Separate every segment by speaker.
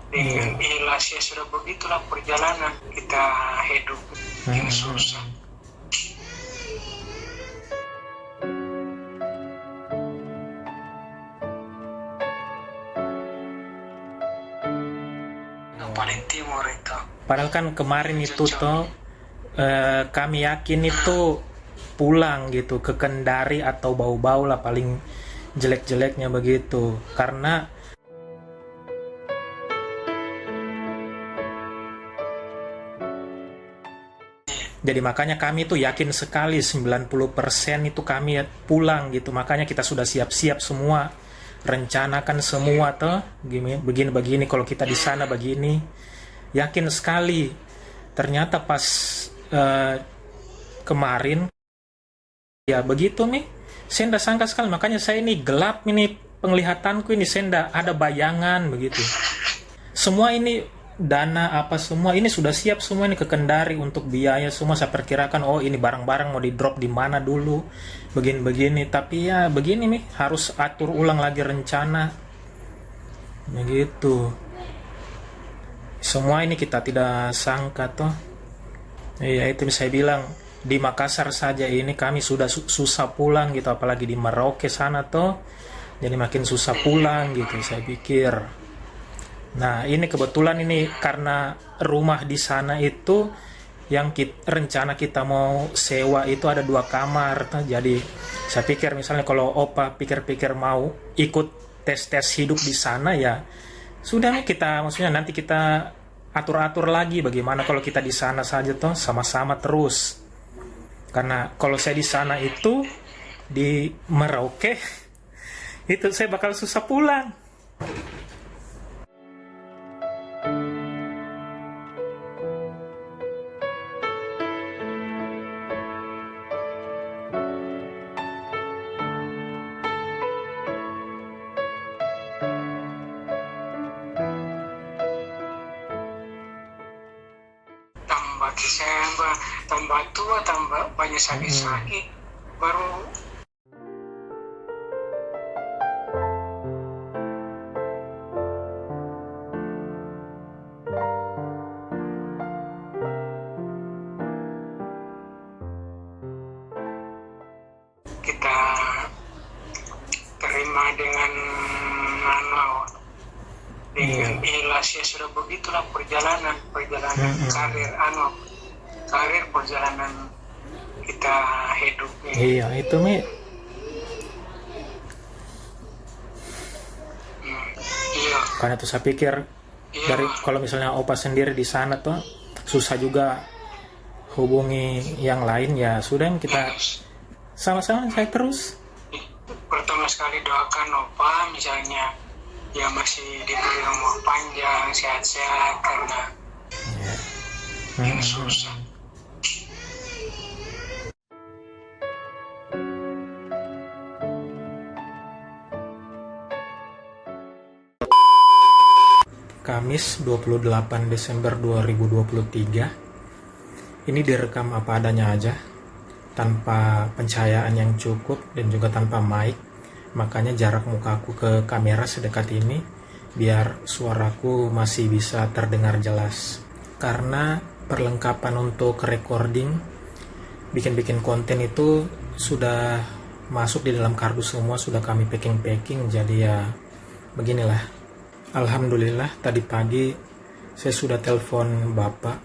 Speaker 1: Dengan ikhlas ya sudah begitulah perjalanan kita hidup yang susah. Yang paling timur itu.
Speaker 2: Padahal kan kemarin itu toh kami yakin itu pulang gitu ke Kendari atau Bau-Bau lah paling jelek-jeleknya begitu. Karena jadi makanya kami tuh yakin sekali 90% itu kami pulang gitu. Makanya kita sudah siap-siap semua, rencanakan semua tuh begini-begini kalau kita di sana begini. Yakin sekali. Ternyata pas kemarin ya begitu nih. Saya tidak sangka sekali, makanya saya ini gelap ini penglihatanku ini, saya tidak ada bayangan begitu. Semua ini dana apa semua ini sudah siap semua ini ke Kendari untuk biaya semua. Saya perkirakan oh ini barang-barang mau di drop di mana dulu begini-begini, tapi ya begini nih harus atur ulang lagi rencana begitu. Semua ini kita tidak sangka toh. Iya itu saya bilang di Makassar saja ini kami sudah susah pulang gitu, apalagi di Merauke sana toh. Jadi makin susah pulang gitu saya pikir. Nah ini kebetulan ini karena rumah di sana itu yang rencana kita mau sewa itu ada 2 kamar. Jadi saya pikir misalnya kalau Opa pikir-pikir mau ikut tes-tes hidup di sana ya sudah nih kita maksudnya nanti kita atur-atur lagi bagaimana kalau kita di sana saja toh sama-sama terus. Karena kalau saya di sana itu di Merauke itu saya bakal susah pulang.
Speaker 1: Tambah tua, tambah banyak sakit-sakit, baru kita terima dengan ikhlas ya sudah begitulah perjalanan karir perjalanan kita hidup.
Speaker 2: Iya itu Mi.
Speaker 1: Iya.
Speaker 2: Karena tuh saya pikir dari kalau misalnya Opa sendiri di sana tuh susah juga hubungi yang lain ya sudah kita sama-sama saya terus.
Speaker 1: Pertama sekali doakan Opa misalnya ya masih diberi umur panjang, sehat-sehat karena yang susah.
Speaker 2: Kamis 28 Desember 2023. Ini direkam apa adanya aja, tanpa pencahayaan yang cukup dan juga tanpa mic. Makanya jarak mukaku ke kamera sedekat ini biar suaraku masih bisa terdengar jelas. Karena perlengkapan untuk recording, bikin-bikin konten itu sudah masuk di dalam kardus semua, sudah kami packing-packing. Jadi ya beginilah. Alhamdulillah tadi pagi saya sudah telepon bapak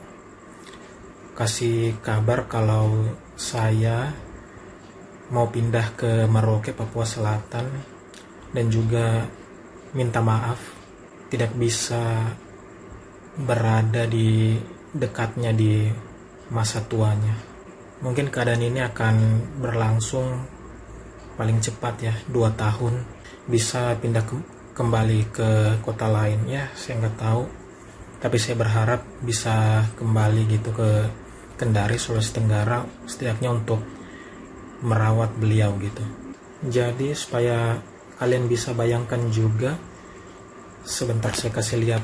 Speaker 2: kasih kabar kalau saya mau pindah ke Merauke, Papua Selatan, dan juga minta maaf tidak bisa berada di dekatnya di masa tuanya. Mungkin keadaan ini akan berlangsung paling cepat ya 2 tahun, bisa pindah kembali ke kota lain ya saya nggak tahu, tapi saya berharap bisa kembali gitu ke Kendari, Sulawesi Tenggara, setidaknya untuk merawat beliau gitu. Jadi supaya kalian bisa bayangkan juga, sebentar saya kasih lihat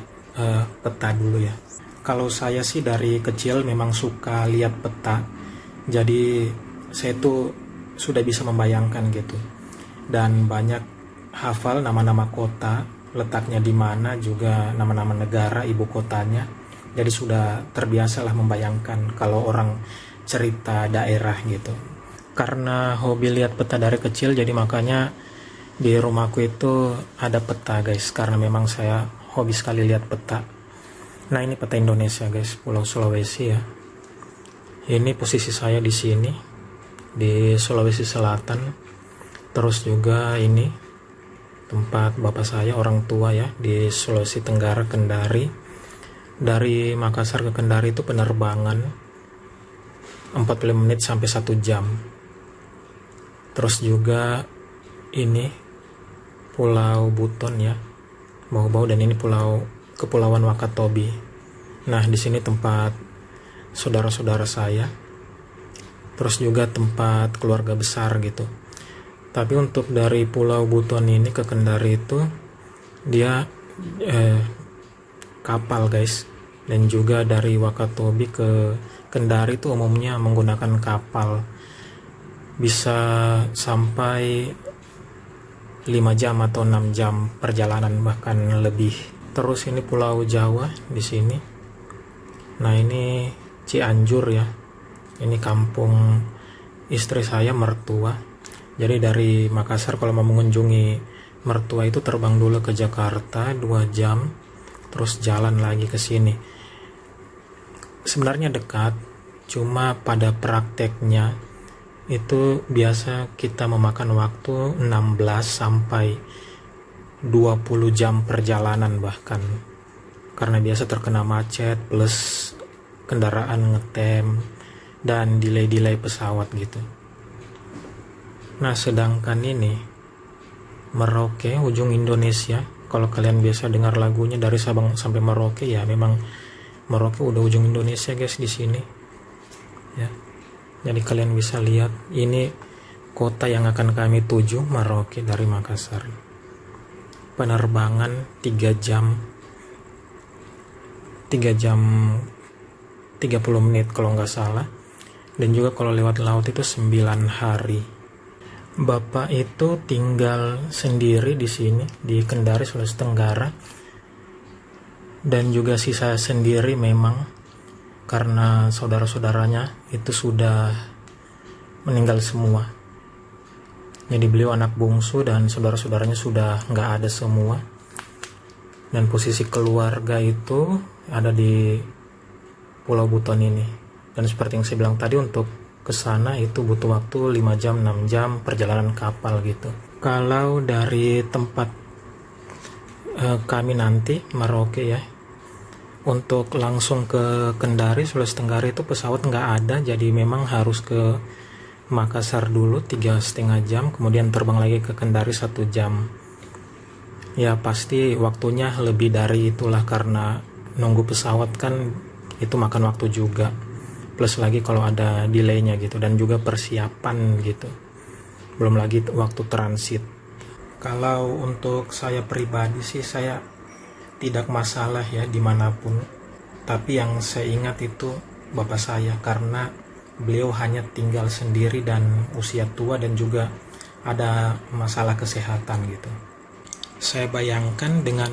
Speaker 2: peta dulu ya. Kalau saya sih dari kecil memang suka lihat peta, jadi saya tuh sudah bisa membayangkan gitu, dan banyak hafal nama-nama kota letaknya di mana, juga nama-nama negara, ibu kotanya. Jadi sudah terbiasalah membayangkan kalau orang cerita daerah gitu. Karena hobi lihat peta dari kecil, jadi makanya di rumahku itu ada peta guys, karena memang saya hobi sekali lihat peta. Nah ini peta Indonesia guys, Pulau Sulawesi ya. Ini posisi saya di sini, di Sulawesi Selatan. Terus juga ini tempat bapak saya, orang tua ya, di Sulawesi Tenggara, Kendari. Dari Makassar ke Kendari itu penerbangan 45 menit sampai 1 jam. Terus juga ini Pulau Buton ya, Bau-Bau, dan ini Kepulauan Wakatobi. Nah, di sini tempat saudara-saudara saya. Terus juga tempat keluarga besar gitu. Tapi untuk dari Pulau Buton ini ke Kendari itu dia kapal guys. Dan juga dari Wakatobi ke Kendari itu umumnya menggunakan kapal. Bisa sampai 5 jam atau 6 jam perjalanan, bahkan lebih. Terus ini Pulau Jawa di sini. Nah, ini Cianjur ya. Ini kampung istri saya, mertua. Jadi dari Makassar kalau mau mengunjungi mertua itu terbang dulu ke Jakarta 2 jam, terus jalan lagi ke sini. Sebenarnya dekat, cuma pada prakteknya itu biasa kita memakan waktu 16 sampai 20 jam perjalanan bahkan. Karena biasa terkena macet plus kendaraan ngetem dan delay pesawat gitu. Nah, sedangkan ini Merauke, ujung Indonesia. Kalau kalian biasa dengar lagunya dari Sabang sampai Merauke, ya memang Merauke udah ujung Indonesia guys di sini. Ya. Jadi kalian bisa lihat ini kota yang akan kami tuju, Merauke, dari Makassar. Penerbangan 3 jam 30 menit kalau nggak salah. Dan juga kalau lewat laut itu 9 hari. Bapak itu tinggal sendiri di sini, di Kendari, Sulawesi Tenggara. Dan juga sisa sendiri memang karena saudara-saudaranya itu sudah meninggal semua. Jadi beliau anak bungsu dan saudara-saudaranya sudah nggak ada semua. Dan posisi keluarga itu ada di Pulau Buton ini. Dan seperti yang saya bilang tadi, untuk ke sana itu butuh waktu 5 jam 6 jam perjalanan kapal gitu. Kalau dari tempat kami nanti Merauke ya, untuk langsung ke Kendari, Sulawesi Tenggara itu pesawat nggak ada, jadi memang harus ke Makassar dulu 3,5 jam, kemudian terbang lagi ke Kendari 1 jam. Ya pasti waktunya lebih dari itulah, karena nunggu pesawat kan itu makan waktu juga, plus lagi kalau ada delaynya gitu, dan juga persiapan gitu, belum lagi waktu transit. Kalau untuk saya pribadi sih, saya tidak masalah ya dimanapun. Tapi yang saya ingat itu bapak saya, karena beliau hanya tinggal sendiri dan usia tua, dan juga ada masalah kesehatan gitu. Saya bayangkan dengan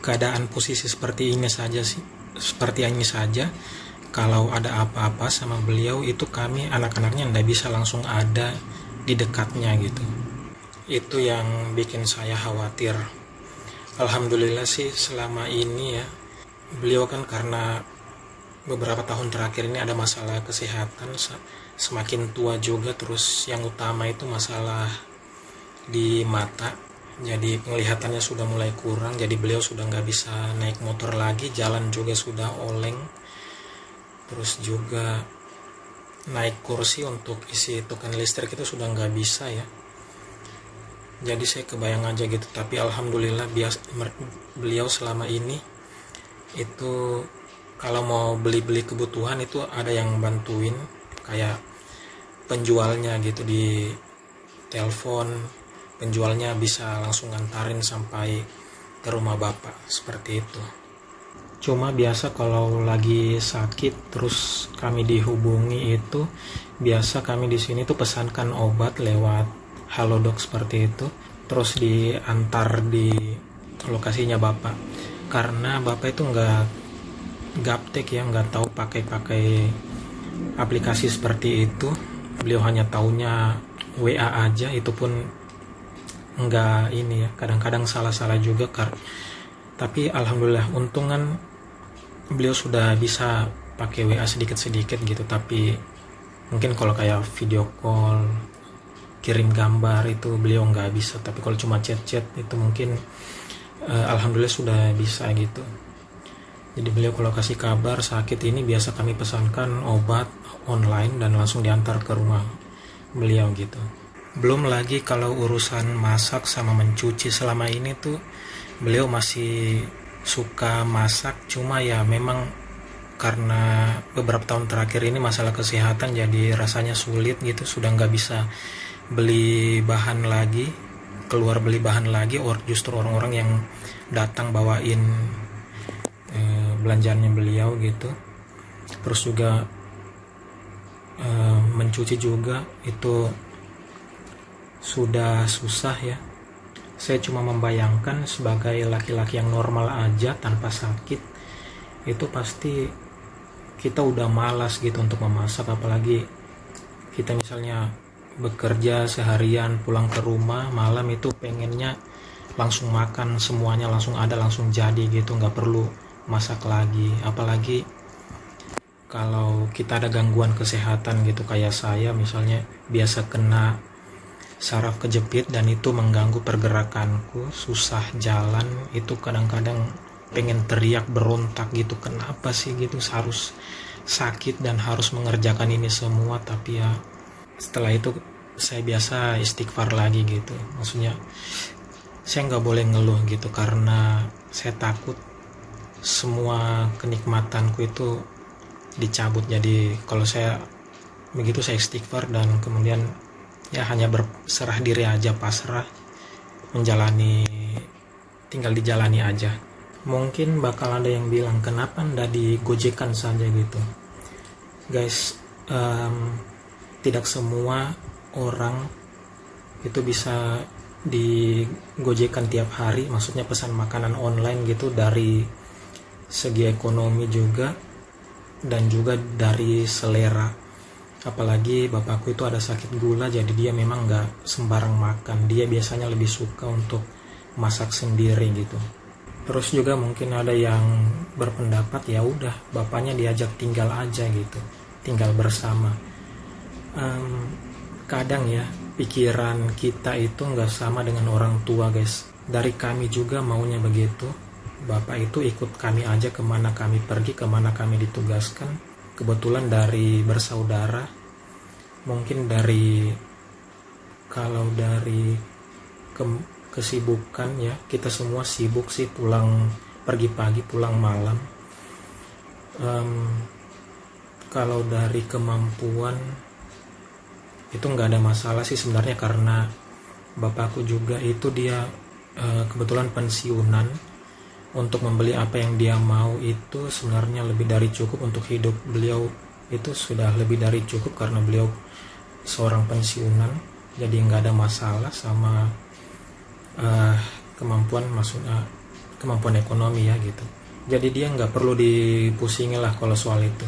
Speaker 2: keadaan posisi seperti ini saja kalau ada apa-apa sama beliau itu kami anak-anaknya tidak bisa langsung ada di dekatnya gitu. Itu yang bikin saya khawatir. Alhamdulillah sih selama ini ya, beliau kan karena beberapa tahun terakhir ini ada masalah kesehatan, semakin tua juga, terus yang utama itu masalah di mata. Jadi penglihatannya sudah mulai kurang, jadi beliau sudah nggak bisa naik motor lagi, jalan juga sudah oleng. Terus juga naik kursi untuk isi token listrik itu sudah nggak bisa ya. Jadi saya kebayang aja gitu, tapi alhamdulillah beliau selama ini itu kalau mau beli-beli kebutuhan itu ada yang bantuin, kayak penjualnya gitu, di telepon penjualnya bisa langsung ngantarin sampai ke rumah bapak, seperti itu. Cuma biasa kalau lagi sakit terus kami dihubungi itu, biasa kami di sini tuh pesankan obat lewat Halodoc seperti itu. terus diantar di lokasinya bapak, karena bapak itu nggak gaptek ya, nggak tahu pakai aplikasi seperti itu. Beliau hanya taunya WA aja, itu pun nggak ini ya, kadang-kadang salah-salah juga tapi alhamdulillah untungan beliau sudah bisa pakai WA sedikit-sedikit gitu. Tapi mungkin kalau kayak video call, kirim gambar itu beliau nggak bisa. Tapi kalau cuma chat-chat itu mungkin alhamdulillah sudah bisa gitu. Jadi beliau kalau kasih kabar sakit ini biasa kami pesankan obat online dan langsung diantar ke rumah beliau gitu. Belum lagi kalau urusan masak sama mencuci, selama ini tuh beliau masih suka masak, cuma ya memang karena beberapa tahun terakhir ini masalah kesehatan jadi rasanya sulit gitu, sudah nggak bisa beli bahan lagi, keluar beli bahan lagi, justru orang-orang yang datang bawain belanjaannya beliau gitu. Terus juga mencuci juga itu sudah susah ya. Saya cuma membayangkan sebagai laki-laki yang normal aja tanpa sakit, itu pasti kita udah malas gitu untuk memasak. Apalagi kita misalnya bekerja seharian, pulang ke rumah malam itu pengennya langsung makan semuanya, langsung ada, langsung jadi gitu, nggak perlu masak lagi. Apalagi kalau kita ada gangguan kesehatan gitu, kayak saya misalnya biasa kena saraf kejepit dan itu mengganggu pergerakanku, susah jalan, itu kadang-kadang pengen teriak, berontak gitu, kenapa sih gitu harus sakit dan harus mengerjakan ini semua. Tapi ya setelah itu saya biasa istighfar lagi gitu, maksudnya saya nggak boleh ngeluh gitu, karena saya takut semua kenikmatanku itu dicabut. Jadi kalau saya begitu, saya istighfar dan kemudian ya hanya berserah diri aja, pasrah, menjalani, tinggal dijalani aja. Mungkin bakal ada yang bilang kenapa ndak digojekan saja gitu. Guys, tidak semua orang itu bisa digojekan tiap hari, maksudnya pesan makanan online gitu, dari segi ekonomi juga dan juga dari selera. Apalagi bapakku itu ada sakit gula, jadi dia memang nggak sembarang makan, dia biasanya lebih suka untuk masak sendiri gitu. Terus juga mungkin ada yang berpendapat ya udah bapaknya diajak tinggal aja gitu, tinggal bersama. Kadang ya pikiran kita itu nggak sama dengan orang tua guys. Dari kami juga maunya begitu, bapak itu ikut kami aja kemana kami pergi, kemana kami ditugaskan. Kebetulan dari bersaudara, mungkin kalau dari kesibukan ya, kita semua sibuk sih, pulang pergi pagi pulang malam. Kalau dari kemampuan itu nggak ada masalah sih sebenarnya, karena bapakku juga itu dia kebetulan pensiunan. Untuk membeli apa yang dia mau itu sebenarnya lebih dari cukup untuk hidup beliau, itu sudah lebih dari cukup karena beliau seorang pensiunan. Jadi nggak ada masalah sama maksudnya kemampuan ekonomi ya gitu. Jadi dia nggak perlu dipusingi lah kalau soal itu.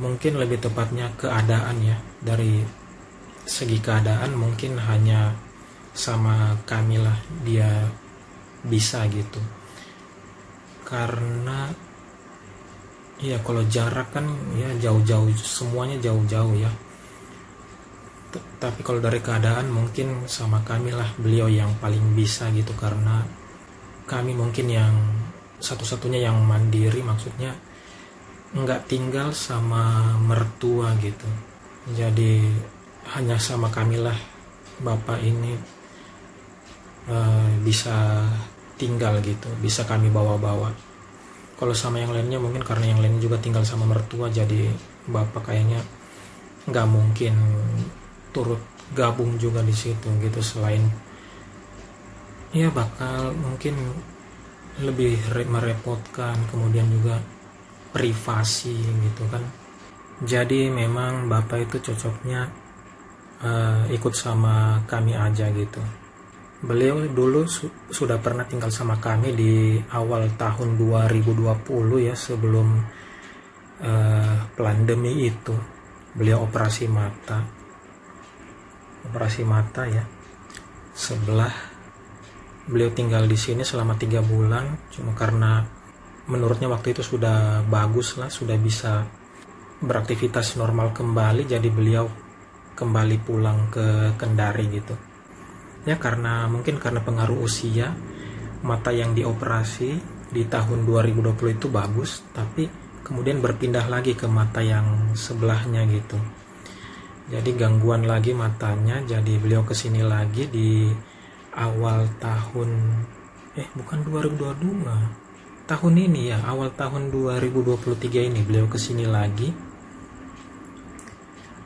Speaker 2: Mungkin lebih tepatnya keadaan ya, dari segi keadaan mungkin hanya sama kami lah dia bisa gitu. Karena ya kalau jarak kan ya jauh-jauh, semuanya jauh-jauh ya. Tapi kalau dari keadaan mungkin sama kami lah beliau yang paling bisa gitu, karena kami mungkin yang satu-satunya yang mandiri, maksudnya nggak tinggal sama mertua gitu. Jadi hanya sama kami lah bapak ini bisa tinggal gitu, bisa kami bawa-bawa. Kalau sama yang lainnya mungkin karena yang lainnya juga tinggal sama mertua, jadi bapak kayaknya nggak mungkin turut gabung juga di situ gitu. Selain ya bakal mungkin lebih merepotkan, kemudian juga privasi gitu kan. Jadi memang bapak itu cocoknya ikut sama kami aja gitu. Beliau dulu sudah pernah tinggal sama kami di awal tahun 2020 ya, sebelum pandemi itu. Beliau operasi mata ya, sebelah. Beliau tinggal di sini selama 3 bulan, cuma karena menurutnya waktu itu sudah bagus lah, sudah bisa beraktivitas normal kembali, jadi beliau kembali pulang ke Kendari gitu ya, mungkin karena pengaruh usia. Mata yang dioperasi di tahun 2020 itu bagus, tapi kemudian berpindah lagi ke mata yang sebelahnya gitu, jadi gangguan lagi matanya. Jadi beliau kesini lagi di awal tahun bukan 2022, tahun ini ya, awal tahun 2023 ini beliau kesini lagi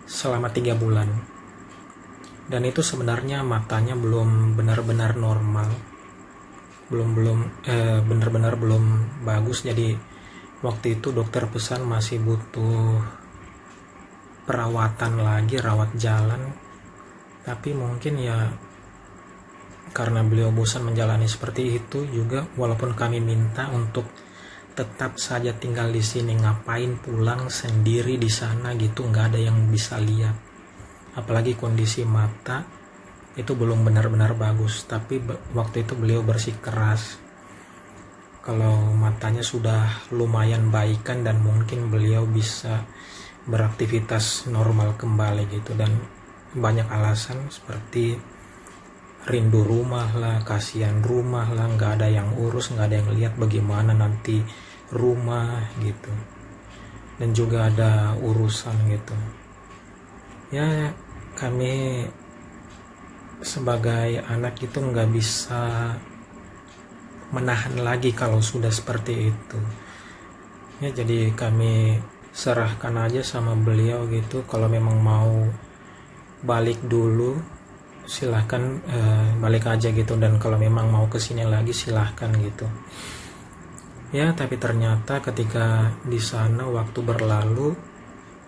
Speaker 2: selama 3 bulan. Dan itu sebenarnya matanya belum benar-benar normal, benar-benar belum bagus. Jadi waktu itu dokter pesan masih butuh perawatan lagi, rawat jalan. Tapi mungkin ya karena beliau bosan menjalani seperti itu juga, walaupun kami minta untuk tetap saja tinggal di sini, ngapain pulang sendiri di sana gitu, nggak ada yang bisa lihat. Apalagi kondisi mata itu belum benar-benar bagus. Tapi waktu itu beliau bersikeras kalau matanya sudah lumayan baikan dan mungkin beliau bisa beraktivitas normal kembali gitu. Dan banyak alasan seperti rindu rumah lah, kasihan rumah lah, nggak ada yang urus, nggak ada yang lihat bagaimana nanti rumah gitu, dan juga ada urusan gitu ya. Kami sebagai anak itu nggak bisa menahan lagi kalau sudah seperti itu ya, jadi kami serahkan aja sama beliau gitu. Kalau memang mau balik dulu silahkan, balik aja gitu, dan kalau memang mau kesini lagi silahkan gitu ya. Tapi ternyata ketika di sana waktu berlalu,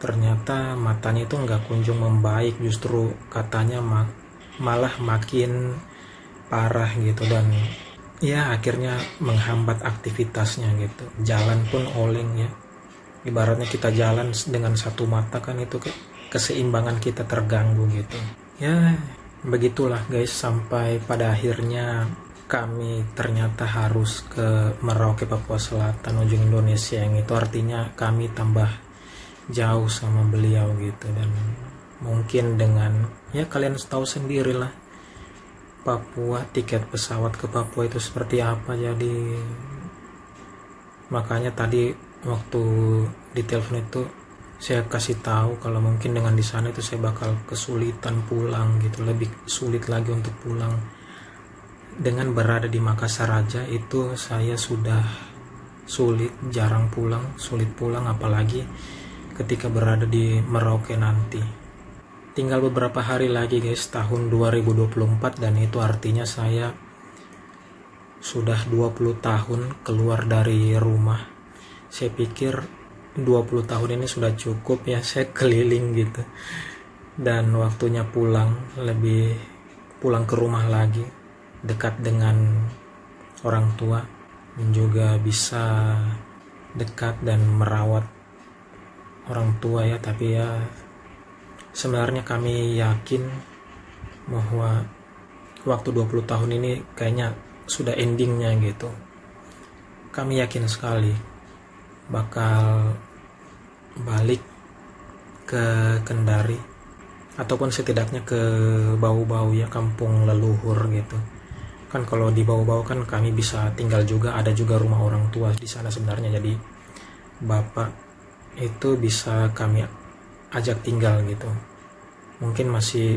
Speaker 2: ternyata matanya itu nggak kunjung membaik, justru katanya malah makin parah gitu. Dan ya akhirnya menghambat aktivitasnya gitu. Jalan pun oleng ya, ibaratnya kita jalan dengan satu mata kan, itu keseimbangan kita terganggu gitu ya. Begitulah guys, sampai pada akhirnya kami ternyata harus ke Merauke, Papua Selatan, ujung Indonesia, yang itu artinya kami tambah jauh sama beliau gitu. Dan mungkin dengan ya kalian tahu sendirilah Papua, tiket pesawat ke Papua itu seperti apa. Jadi makanya tadi waktu di telepon itu saya kasih tahu kalau mungkin dengan di sana itu saya bakal kesulitan pulang gitu, lebih sulit lagi untuk pulang. Dengan berada di Makassar aja itu saya sudah sulit, jarang pulang, sulit pulang, apalagi ketika berada di Merauke nanti. Tinggal beberapa hari lagi guys, tahun 2024, dan itu artinya saya sudah 20 tahun keluar dari rumah. Saya pikir 20 tahun ini sudah cukup ya, saya keliling gitu. Dan waktunya pulang ke rumah lagi, dekat dengan orang tua, dan juga bisa dekat dan merawat orang tua ya. Tapi ya sebenarnya kami yakin bahwa waktu 20 tahun ini kayaknya sudah endingnya gitu. Kami yakin sekali bakal balik ke Kendari, ataupun setidaknya ke Bau-Bau ya, kampung leluhur gitu kan. Kalau di Bau-Bau kan kami bisa tinggal juga, ada juga rumah orang tua di sana sebenarnya. Jadi bapak itu bisa kami ajak tinggal gitu. Mungkin masih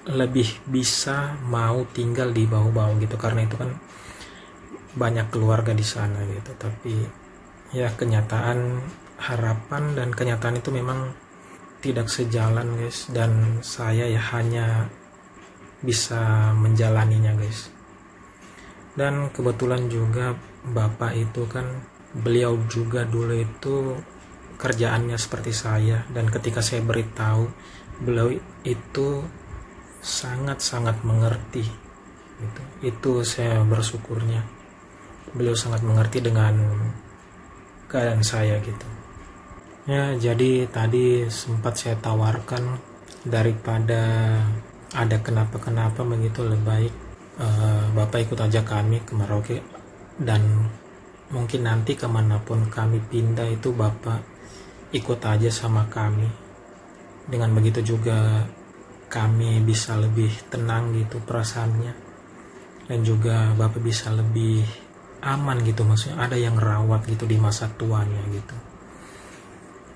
Speaker 2: lebih bisa mau tinggal di Bau-Bau gitu, karena itu kan banyak keluarga di sana gitu. Tapi ya kenyataan, harapan dan kenyataan itu memang tidak sejalan guys, dan saya ya hanya bisa menjalaninya guys. Dan kebetulan juga bapak itu kan, beliau juga dulu itu kerjaannya seperti saya, dan ketika saya beritahu, beliau itu sangat-sangat mengerti gitu. Itu saya bersyukurnya beliau sangat mengerti dengan keadaan saya gitu ya. Jadi tadi sempat saya tawarkan, daripada ada kenapa-kenapa begitu, lebih baik Bapak ikut aja kami ke Merauke, dan mungkin nanti kemanapun kami pindah itu Bapak ikut aja sama kami. Dengan begitu juga kami bisa lebih tenang gitu perasaannya, dan juga Bapak bisa lebih aman gitu, maksudnya ada yang rawat gitu di masa tuanya gitu.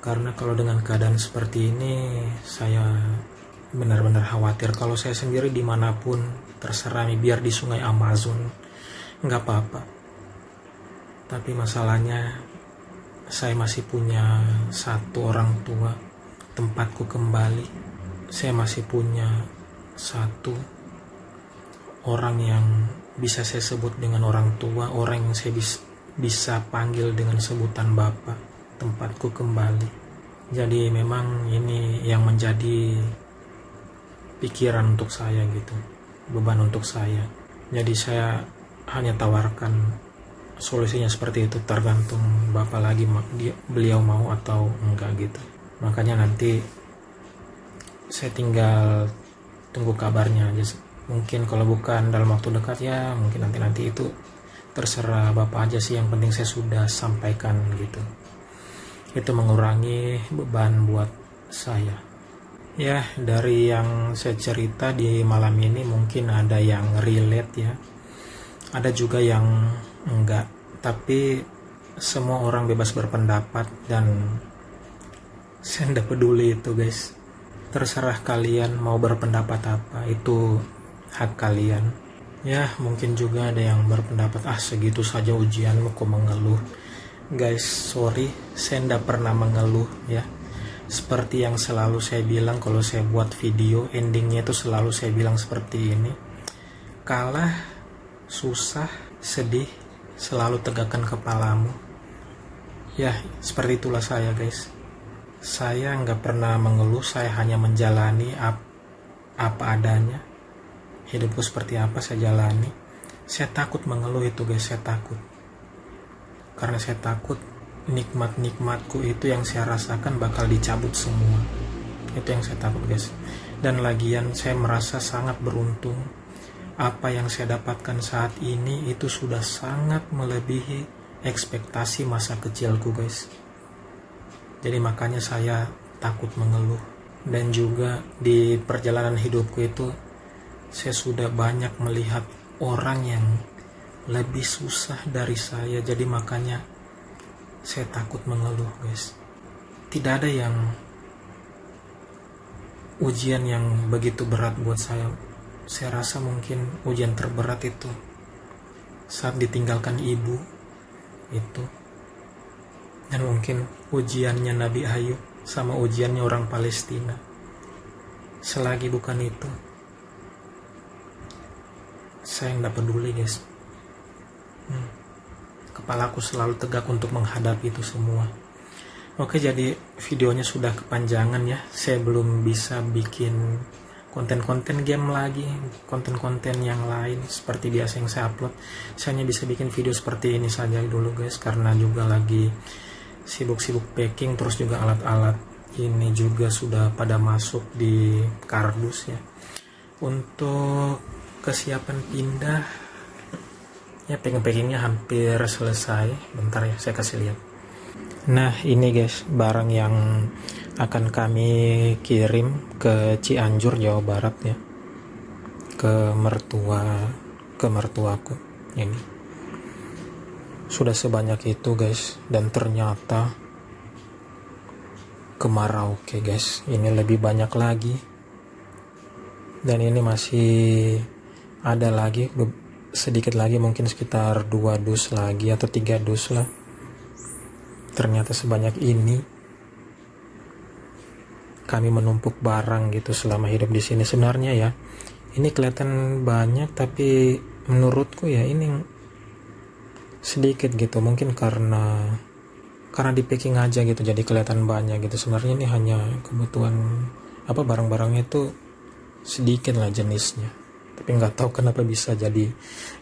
Speaker 2: Karena kalau dengan keadaan seperti ini saya benar-benar khawatir. Kalau saya sendiri dimanapun terserah nih, biar di sungai Amazon nggak apa-apa, tapi masalahnya saya masih punya satu orang tua, tempatku kembali. Saya masih punya satu orang yang bisa saya sebut dengan orang tua, orang yang saya bisa panggil dengan sebutan Bapak, tempatku kembali. Jadi memang ini yang menjadi pikiran untuk saya gitu, beban untuk saya. Jadi saya hanya tawarkan solusinya seperti itu, tergantung Bapak lagi beliau mau atau enggak gitu. Makanya nanti saya tinggal tunggu kabarnya aja. Mungkin kalau bukan dalam waktu dekat ya mungkin nanti itu terserah Bapak aja sih, yang penting saya sudah sampaikan gitu. Itu mengurangi beban buat saya ya. Dari yang saya cerita di malam ini mungkin ada yang relate ya, ada juga yang enggak, tapi semua orang bebas berpendapat dan saya enggak peduli itu guys. Terserah kalian mau berpendapat apa, itu hak kalian ya. Mungkin juga ada yang berpendapat segitu saja ujianmu kok mengeluh. Guys, sorry, saya enggak pernah mengeluh ya. Seperti yang selalu saya bilang kalau saya buat video, endingnya itu selalu saya bilang seperti ini: kalah, susah, sedih, selalu tegakkan kepalamu ya. Seperti itulah saya guys. Saya nggak pernah mengeluh, saya hanya menjalani apa adanya. Hidupku seperti apa saya jalani. Saya takut mengeluh itu guys, saya takut. Karena saya takut nikmat-nikmatku itu yang saya rasakan bakal dicabut semua. Itu yang saya takut guys. Dan lagian saya merasa sangat beruntung. Apa yang saya dapatkan saat ini itu sudah sangat melebihi ekspektasi masa kecilku guys. Jadi makanya saya takut mengeluh. Dan juga di perjalanan hidupku itu saya sudah banyak melihat orang yang lebih susah dari saya. Jadi makanya saya takut mengeluh guys. Tidak ada yang ujian yang begitu berat buat saya. Saya rasa mungkin ujian terberat itu saat ditinggalkan ibu itu. Dan mungkin ujiannya Nabi Ayub sama ujiannya orang Palestina. Selagi bukan itu, saya nggak peduli guys. Kepalaku selalu tegak untuk menghadapi itu semua. Oke, jadi videonya sudah kepanjangan ya. Saya belum bisa bikin konten-konten game lagi, konten-konten yang lain seperti biasa yang saya upload. Saya hanya bisa bikin video seperti ini saja dulu guys, karena juga lagi sibuk-sibuk packing, terus juga alat-alat ini juga sudah pada masuk di kardus ya. Untuk kesiapan pindah ya, packingnya hampir selesai. Bentar ya, saya kasih lihat. Nah ini guys, barang yang akan kami kirim ke Cianjur, Jawa Barat ya, ke mertuaku. Ini sudah sebanyak itu guys. Dan ternyata ke Merauke guys, ini lebih banyak lagi. Dan ini masih ada lagi, sedikit lagi, mungkin sekitar 2 dus lagi atau 3 dus lah. Ternyata sebanyak ini kami menumpuk barang gitu selama hidup di sini. Sebenarnya ya ini kelihatan banyak, tapi menurutku ya ini sedikit gitu. Mungkin karena di packing aja gitu jadi kelihatan banyak gitu. Sebenarnya ini hanya kebutuhan barang-barangnya itu sedikit lah jenisnya, Tapi nggak tahu kenapa bisa jadi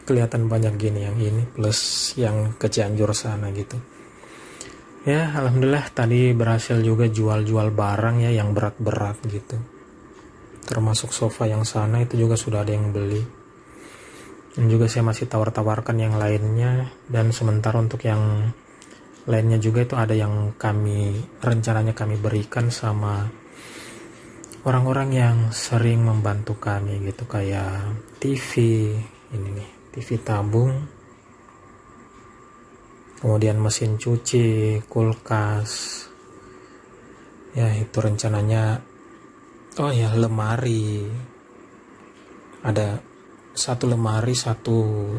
Speaker 2: kelihatan banyak gini, yang ini plus yang ke Cianjur sana gitu. Ya alhamdulillah tadi berhasil juga jual-jual barang ya yang berat-berat gitu. Termasuk sofa yang sana itu juga sudah ada yang beli. Dan juga saya masih tawar-tawarkan yang lainnya, dan sementara untuk yang lainnya juga itu ada yang rencananya kami berikan sama orang-orang yang sering membantu kami gitu, kayak TV, ini nih, TV tabung, kemudian mesin cuci, kulkas, ya itu rencananya. Oh ya, lemari, ada satu lemari, satu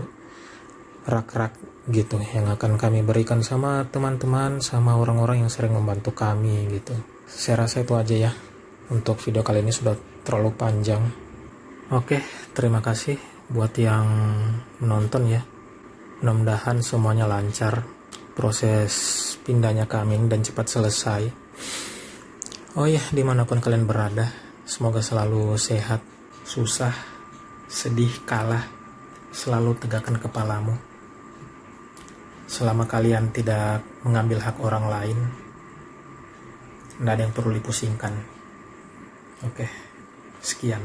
Speaker 2: rak-rak gitu yang akan kami berikan sama teman-teman, sama orang-orang yang sering membantu kami gitu. Saya rasa itu aja ya untuk video kali ini, sudah terlalu panjang. Oke, terima kasih buat yang menonton ya. Mudah-mudahan semuanya lancar, proses pindahnya ke Amin, dan cepat selesai. Oh ya, dimanapun kalian berada, semoga selalu sehat, susah, sedih, kalah, selalu tegakkan kepalamu. Selama kalian tidak mengambil hak orang lain, tidak ada yang perlu dipusingkan. Oke, sekian.